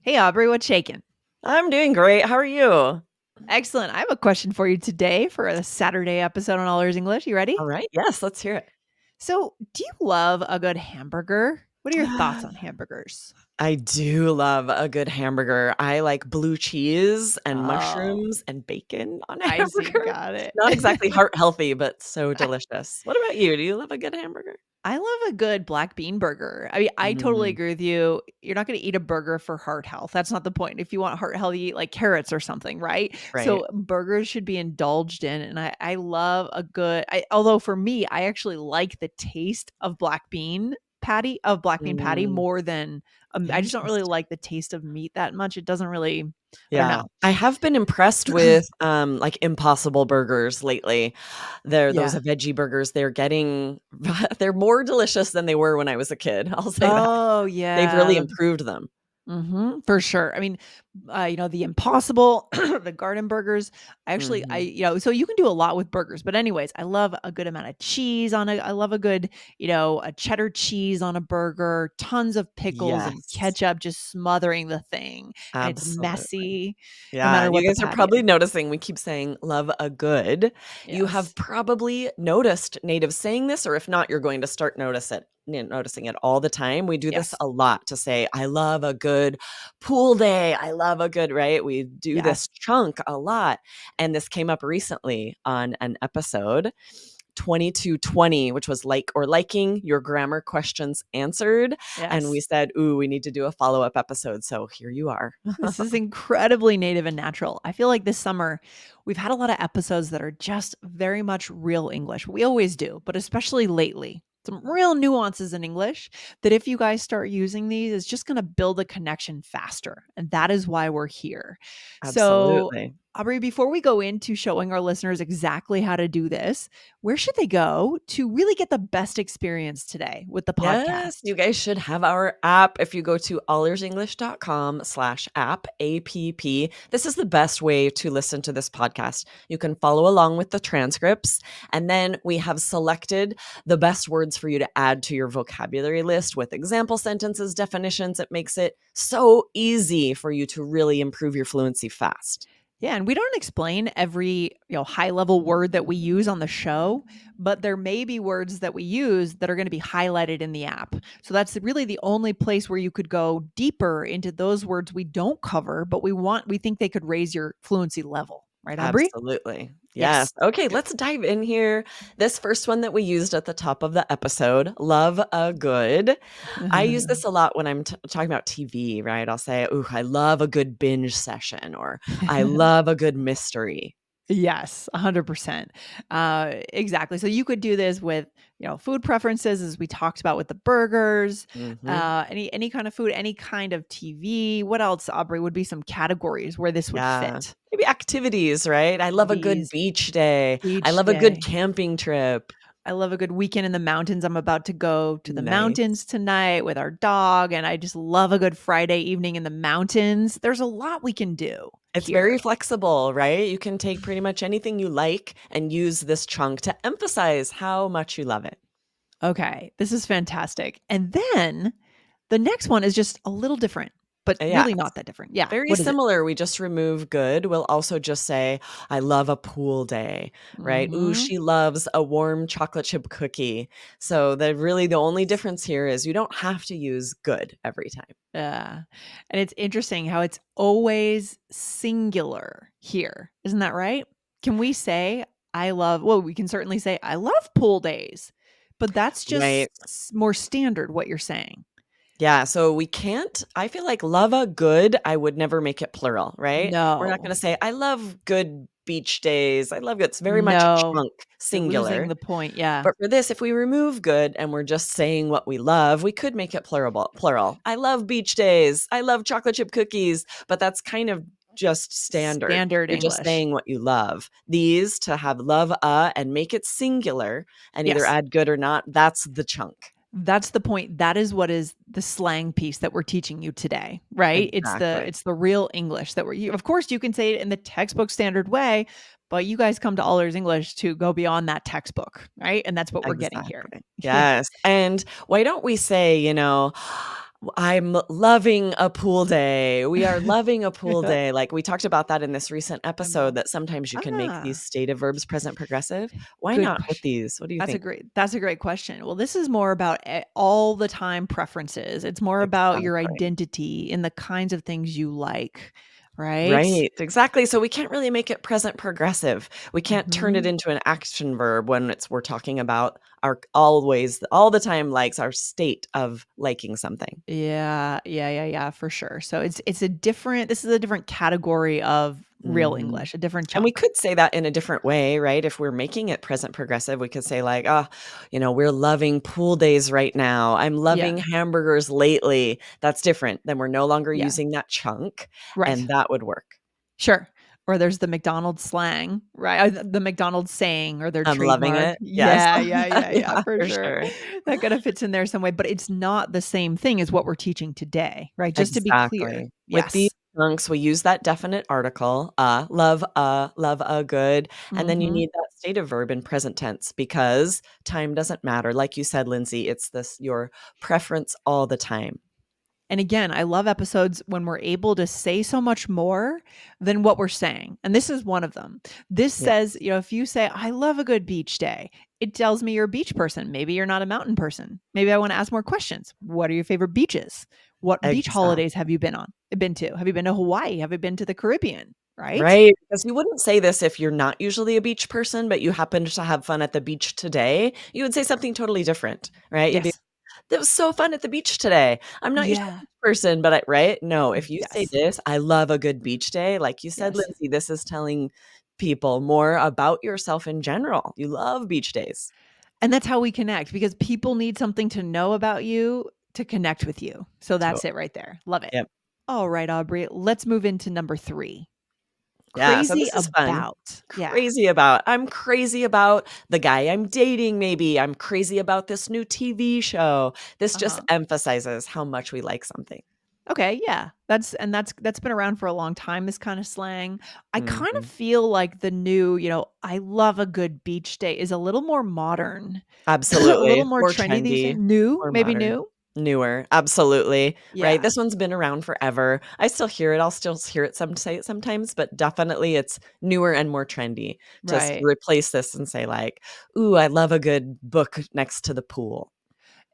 Hey Aubrey, what's shaking? I'm doing great. How are you? Excellent. I have a question for you today for the Saturday episode on All Ears English. You ready? All right. Yes, let's hear it. So, do you love a good hamburger? What are your thoughts on hamburgers? I do love a good hamburger. I like blue cheese and Oh, mushrooms and bacon on a I see. hamburger. Got it. Not exactly heart healthy, but so delicious. What about you? Do you love a good hamburger? I love a good black bean burger. I mean, I totally Mm, agree with you. You're not going to eat a burger for heart health. That's not the point. If you want heart health, you eat like carrots or something, right? right. So burgers should be indulged in. And I love a good, although for me, I actually like the taste of black bean patty Mm, more than, I just don't really interesting. like the taste of meat that much. It doesn't really, I don't Yeah. know. I have been impressed with, like, Impossible Burgers lately. They're those Yeah. veggie burgers, they're getting they're more delicious than they were when I was a kid, I'll say that. Oh, They've yeah. really improved them. For sure. I mean, the Impossible, the garden burgers. Mhm. So you can do a lot with burgers. But anyways, I love a good amount of cheese on it. I love a good, a cheddar cheese on a burger, tons of pickles and Yes, ketchup just smothering the thing. And it's absolutely. messy no Yeah, matter what you the guys are patty probably is. noticing we keep saying "love a good." You have Yes. probably noticed natives saying this, or if not, you're going to start noticing it all the time. We do this Yes. a lot to say, "I love a good pool day. I love a good," right? We do this Yes. chunk a lot, and this came up recently on an episode. 2220, which was like or liking your grammar questions answered. And we Yes. said, ooh, we need to do a follow up episode. So here you are. This is incredibly native and natural. I feel like this summer we've had a lot of episodes that are just very much real English. We always do, but especially lately. Some real nuances in English that if you guys start using these, it's just going to build a connection faster. And that is why we're here. So, Absolutely. Aubrey, before we go into showing our listeners exactly how to do this, where should they go to really get the best experience today with the Yes, podcast? you guys should have our app. If you go to allearsenglish.com/app, APP, this is the best way to listen to this podcast. You can follow along with the transcripts. And then we have selected the best words for you to add to your vocabulary list with example sentences, definitions. It makes it so easy for you to really improve your fluency fast. Yeah, and we don't explain every, high level word that we use on the show, but there may be words that we use that are going to be highlighted in the app. So that's really the only place where you could go deeper into those words we don't cover, but we think they could raise your fluency level. Right, Aubrey? Absolutely. Yes. Yes. Okay, let's dive in here. This first one that we used at the top of the episode, love a good. I use this a lot when I'm talking about TV, right? I'll say, "Ooh, I love a good binge session," or "I love a good mystery." Yes, 100%. Exactly. So you could do this with, food preferences, as we talked about with the burgers, Mhm. any kind of food, any kind of TV. What else, Aubrey, would be some categories where this would Yeah. fit? Maybe activities, right? I love a good Activities, beach day. I beach love a good day. camping trip. I love a good weekend in the mountains. I'm about to go to the Nice. mountains tonight with our dog, and I just love a good Friday evening in the mountains. There's a lot we can do It's very here. flexible, right? You can take pretty much anything you like and use this chunk to emphasize how much you love it. Okay, this is fantastic. And then the next one is just a little different, but Yeah, really not that different. Yeah. very What is it? similar. We just remove good. We'll also just say, I love a pool day, right? Ooh, Mhm. she loves a warm chocolate chip cookie. So the only difference here is you don't have to use good every time. Yeah. And it's interesting how it's always singular here. Isn't that right? Can we say, we can certainly say, I love pool days, but that's just Right. more standard what you're saying. Yeah, so we can't I feel like love a good, I would never make it plural, right? We're not No, gonna say, "I love good beach days. I love good." It's very much no, chunk, you're losing singular. the point. Yeah. But for this, if we remove good and we're just saying what we love, we could make it plural. "I love beach days. I love chocolate chip cookies," but that's kind of just standard. Standard You're just English. saying what you love. These, to have love a and make it singular and either Yes. add good or not, that's the chunk. That's the point. That is what is the slang piece that we're teaching you today, right? Exactly. It's the real English that of course you can say it in the textbook standard way, but you guys come to All Ears English to go beyond that textbook, right? And that's what we're getting here. Exactly. Yeah. Yes, and why don't we say, I'm loving a pool day. We are loving a pool day. Like, we talked about that in this recent episode Love that sometimes you can make these ah, stative verbs present progressive. Why good not with question. these? What do you think? That's a great question. Well, this is more about all the time preferences. It's more about your Exactly. identity and the kinds of things you like, right? Right, exactly. So we can't really make it present progressive. We can't turn it Mhm. into an action verb when we're talking about our always all the time likes, our state of liking something. Yeah, yeah, for sure. So it's a different this is a different category of real Mhm. English, a different And we chunk. could say that in a different way, right? If we're making it present progressive, we could say like, "Oh, we're loving pool days right now. I'm Yeah, loving hamburgers lately." That's different. Then we're no longer yeah, using that chunk, right. and that would work. Sure. Or there's the McDonald's slang, right? The McDonald's saying or their I'm loving trademark. it. Yes. Yeah, Yeah, for for sure. sure. That kinda fits in there some way, but it's not the same thing as what we're teaching today, right? Just to be clear. Exactly. With these Yes. chunks, we use that definite article, love a good, and then you Mhm. need that stative verb in present tense because time doesn't matter. Like you said, Lindsay, it's this your preference all the time. And again, I love episodes when we're able to say so much more than what we're saying. And this is one of them. This says, Yes. if you say, I love a good beach day, it tells me you're a beach person. Maybe you're not a mountain person. Maybe I want to ask more questions. What are your favorite beaches? What beach holidays have Exactly. you been to? Have you been to Hawaii? Have you been to the Caribbean? Right? Right, because you wouldn't say this if you're not usually a beach person, but you happened to have fun at the beach today. You would say something totally different, right? You'd be, Yes. "That was so fun at the beach today. I'm not usually a Yeah. beach person, but I" right? No, if you say Yes. this, "I love a good beach day," like you said, Yes. Lindsay, this is telling people more about yourself in general. You love beach days. And that's how we connect because people need something to know about you to connect with you. So that's it Totally. right there. Love it. Yep. All right, Aubrey, let's move into number 3. Yeah, so Crazy this is fun. about. Yeah. I'm crazy about the guy I'm dating maybe. I'm crazy about this new TV show. This just Uh-huh. emphasizes how much we like something. Okay, yeah. That's been around for a long time, this kind of slang. I kind of Mhm. feel like the new, I love a good beach day is a little more modern, a little Absolutely. more More trendy these days. trendy, New, more maybe modern, new? newer. Absolutely, right? Yeah, This one's been around forever. I still hear it. I'll still hear it say it sometimes, but definitely it's newer and more trendy to right. replace this and say like, "Ooh, I love a good book next to the pool."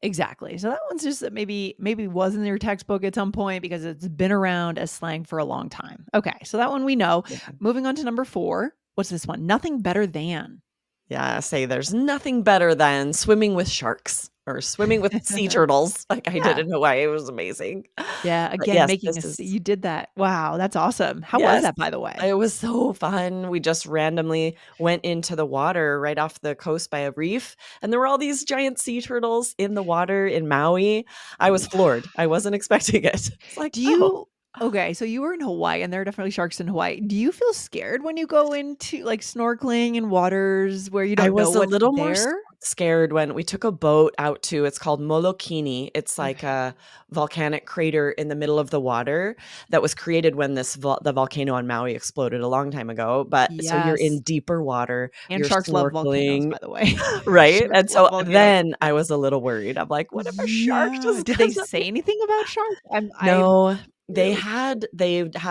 Exactly. So that one's just that maybe was in your textbook at some point because it's been around as slang for a long time. Okay, so that one we know. Yeah. Moving on to number 4. What's this one? Nothing better than. Yeah, say there's nothing better than swimming with sharks or swimming with sea turtles like I did Yeah. in Hawaii. It was amazing. Yeah, But again, yes, making this a is you did that. Wow, that's awesome. How was yes, that, by the way? it was so fun. We just randomly went into the water right off the coast by a reef, and there were all these giant sea turtles in the water in Maui. I was floored. I wasn't expecting it. It's like, Do "Oh." you Okay, so you were in Hawaii, and there are definitely sharks in Hawaii. Do you feel scared when you go into, like, snorkeling in waters where you I don't know was a what's little more there? scared when we took a boat out to it's called Molokini. It's like Okay. a volcanic crater in the middle of the water that was created when the volcano on Maui exploded a long time ago, but so you're Yes. in deeper water, And you're sharks love volcanoes, snorkeling, by the way. right? Sharks And love so volcanoes. then I was a little worried. I'm like, "What if a shark Yeah. just Did they comes up?" say anything about sharks? I'm No, really they had,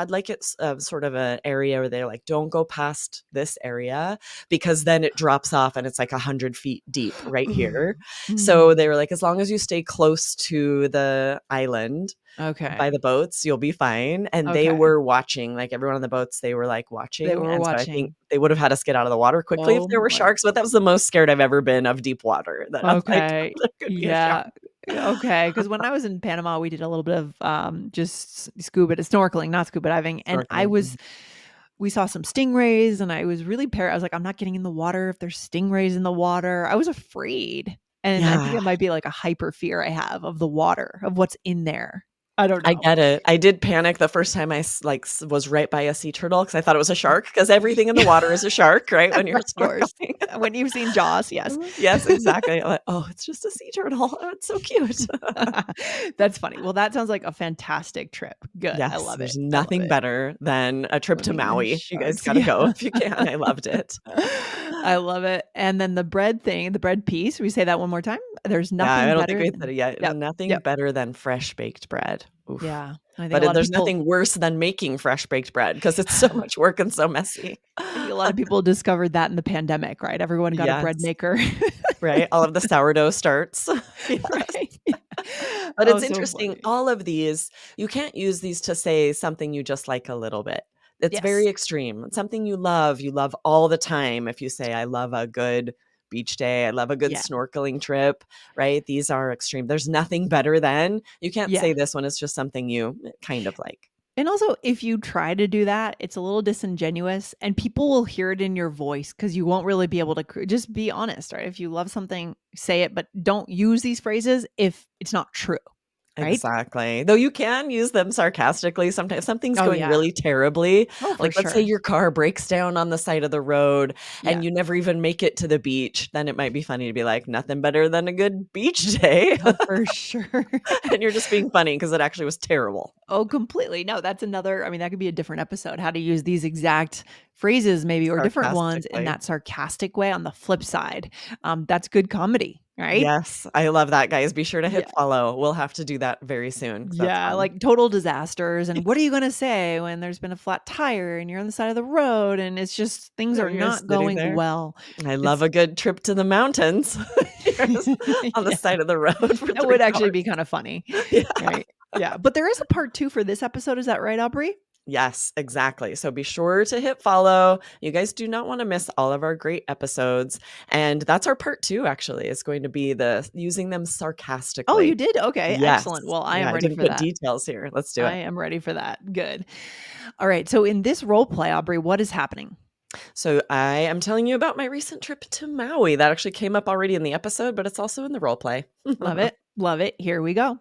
like, it's, sort of a area where they're like, "Don't go past this area because then it drops off and it's, like, 100 feet deep right Ooh. here." So they Mm. were like, "As long as you stay close to the island by Okay. the boats, you'll be fine," and they Okay. were watching, like, everyone on the boats, they were, like, They watching, were and so I think watching. they would have had us get out of the water quickly if Oh there were my sharks, but that was the most scared I've ever been of deep water that I'm like, Okay. "There could be a shark." Yeah. Okay. Because when I was in Panama, we did a little bit of, just scuba snorkeling, not scuba diving, and Snorkeling, mhm. we saw some stingrays, and I was really I was like, "I'm not getting in the water if there's stingrays in the water." I was afraid, and I think Yeah. it might be like a hyper fear I have of the water, of what's in there. I don't I know. get it. I did panic the first time was right by a sea turtle because I thought it was a shark because everything in the water is a shark, right, when you're Of course. snorkeling. When you've seen Jaws, yes. Mhm. Yes, exactly. I'm like, "Oh, it's just a sea turtle. Oh, it's so cute." That's funny. Well, that sounds like a fantastic trip. Good. I Yes, love it. there's I love nothing it. better than a trip to Swimming with Maui. You guys sharks. gotta Yeah. go if you can. I loved it. I love it. And then the bread thing, the bread piece, we say that one more time? There's Yeah, I nothing don't think better we said than it yet. Yep, Nothing yep. better than fresh baked bread. Oof. Yeah, I think a But lot of there's people nothing worse than making fresh baked bread because it's so much work and so messy. I think a lot of people discovered that in the pandemic, right? Everyone got a bread Yes, maker. right? All of the sourdough starts. Yes. Right? But Oh, it's so interesting, funny. all of these, you can't use these to say something you just like a little bit. It's very Yes. extreme. It's something you love all the time. If you say, I love a good beach day, I love a good Yeah. snorkeling trip, right? These are extreme. There's nothing better than, you can't Yeah. say this one, it's just something you kind of like. And also, if you try to do that, it's a little disingenuous and people will hear it in your voice because you won't really be able to just be honest, right? If you love something, say it, but don't use these phrases if it's not true, right? Exactly. Though you can use them sarcastically sometimes. If something's Oh, going yeah. really terribly, Oh, for like let's say sure. your car breaks down on the side of the road Yeah. and you never even make it to the beach, then it might be funny to be like, nothing better than a good beach day. Oh, for sure. And you're just being funny because it actually was terrible. Oh, completely. No, that's another I mean, that could be a different episode, how to use these exact phrases maybe or different ones in Sarcastically. that sarcastic way on the flip side. That's good comedy, right? Yes, I love that, guys. Be sure to hit Yeah. follow. We'll have to do that very soon because that's Yeah, fun. like total disasters, and what are you gonna say when there's been a flat tire and you're on the side of the road and it's just things are And you're not sitting going there. well. I love It's a good trip to the mountains. You're just on the Yeah, side of the road for that 3 would actually be hours. kinda funny, Yeah. right? Yeah, but there is a part 2 for this episode, is that right, Aubrey? Yes, exactly. So be sure to hit follow. You guys do not want to miss all of our great episodes. And that's our part 2 actually. It's going to be the using them Oh, sarcastically. you did? Okay, Yes. excellent. Well, I Yeah, am I ready didn't for put that. details here. Let's do I it. am ready for that. Good. All right, so in this role play, Aubrey, what is happening? So I am telling you about my recent trip to Maui. That actually came up already in the episode, but it's also in the role play. Love it. Love it. Here we go.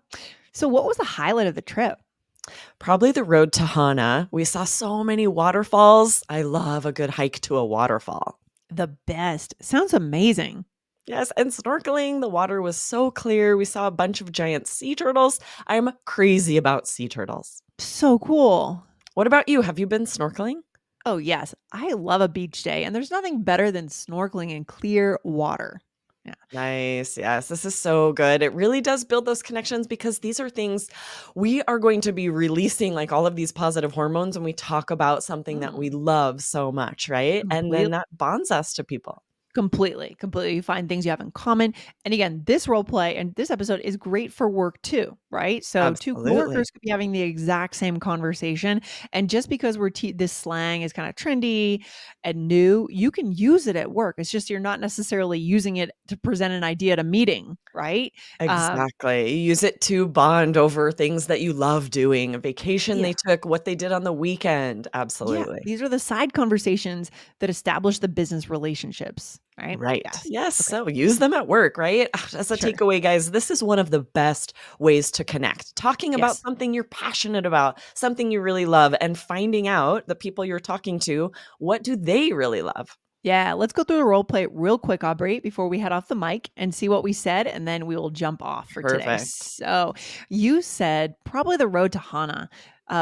So what was the highlight of the trip? Probably the road to Hana. We saw so many waterfalls. I love a good hike to a waterfall. The best. Sounds amazing. Yes, and snorkeling, the water was so clear. We saw a bunch of giant sea turtles. I'm crazy about sea turtles. So cool. What about you? Have you been snorkeling? Oh, yes. I love a beach day, and there's nothing better than snorkeling in clear water. Yeah. Nice. Yes, this is so good. It really does build those connections because these are things we are going to be releasing, like all of these positive hormones when we talk about something that we Mm, love so much, right? And then complete that bonds us to people. completely. You find things you have in common. And again, this role play and this episode is great for work too, right? So two Absolutely. coworkers could be having the exact same conversation. And just because this slang is kind of trendy and new, you can use it at work. It's just you're not necessarily using it to present an idea at a meeting, right? Um, Exactly. You use it to bond over things that you love doing, a vacation yeah. they took, what they did on the weekend. Yeah, Absolutely. these are the side conversations that establish the business relationships, right? Right. Yes. Yes. Okay. So use them at work, right? As a Sure. takeaway, guys, this is one of the best ways to connect. Talking about Yes. something you're passionate about, something you really love, and finding out the people you're talking to, what do they really love? Yeah, let's go through the role play real quick, Aubrey, before we head off the mic and see what we said, and then we will jump off for today. Perfect. So, you said probably the road to Hana.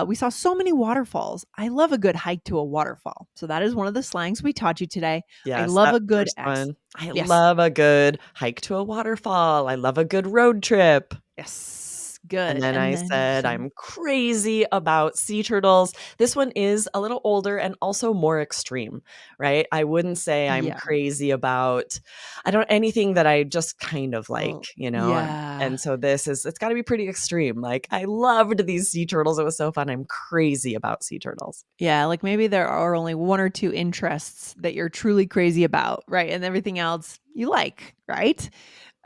We saw so many waterfalls. I love a good hike to a waterfall. So, that is one of the slangs we taught you today. I Yes, love that a good first X. one. I Yes. love a good hike to a waterfall. I love a good road trip. Yes. And Good. then And I then you said, said, I'm crazy about sea turtles. This one is a little older and also more extreme, right? I wouldn't say I'm yeah. crazy about, I don't, anything that I just kind of like, Oh, you know? yeah. And so this is, it's got to be pretty extreme. Like, I loved these sea turtles. It was so fun. I'm crazy about sea turtles. Yeah, like maybe there are only one or two interests that you're truly crazy about, right? And everything else you like, right?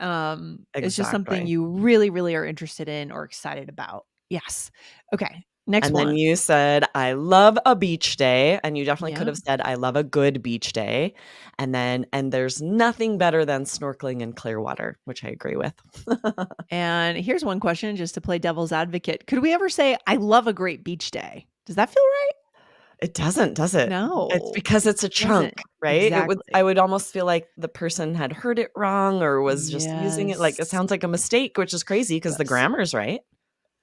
It's just something Exactly. you really, really are interested in or excited about. Yes. Okay. Next And then one. you said, I love a beach day. And you definitely could Yeah. have said, I love a good beach day. And then, and there's nothing better than snorkeling in clear water, which I agree with. And here's one question just to play devil's advocate. Could we ever say, I love a great beach day? Does that feel right? It doesn't, does it? It's No, because it's a it doesn't. chunk, right? It would I Exactly. would almost feel like the person had heard it wrong or was just using it like it Yes. sounds like a mistake, which is crazy because the Yes. grammar's right.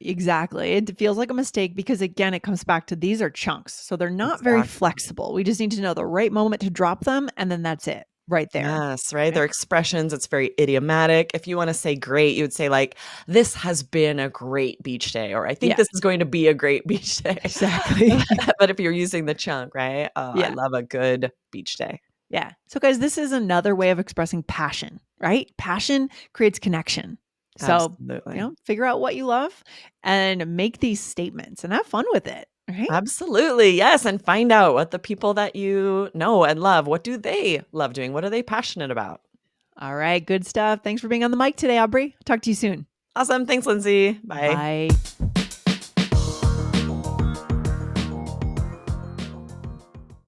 Exactly. It feels like a mistake because again, it comes back to these are chunks. So they're not very Exactly. flexible. We just need to know the right moment to drop them and then that's it. right there. Yes, right? Right? Their expressions, it's very idiomatic. If you wanna say great, you would say like, "This has been a great beach day," or "I think Yeah, this is going to be a great beach day." exactly. But if you're using the chunk, right? Oh, I Yeah. love a good beach day. Yeah. So, guys, this is another way of expressing passion, right? Passion creates connection. So, Absolutely. figure out what you love and make these statements and have fun with it, right? Absolutely, yes, and find out what the people that you know and love, what do they love doing? What are they passionate about? All right. Good stuff. Thanks for being on the mic today, Aubrey. Talk to you soon. Awesome, thanks, Lindsay. Bye. Bye.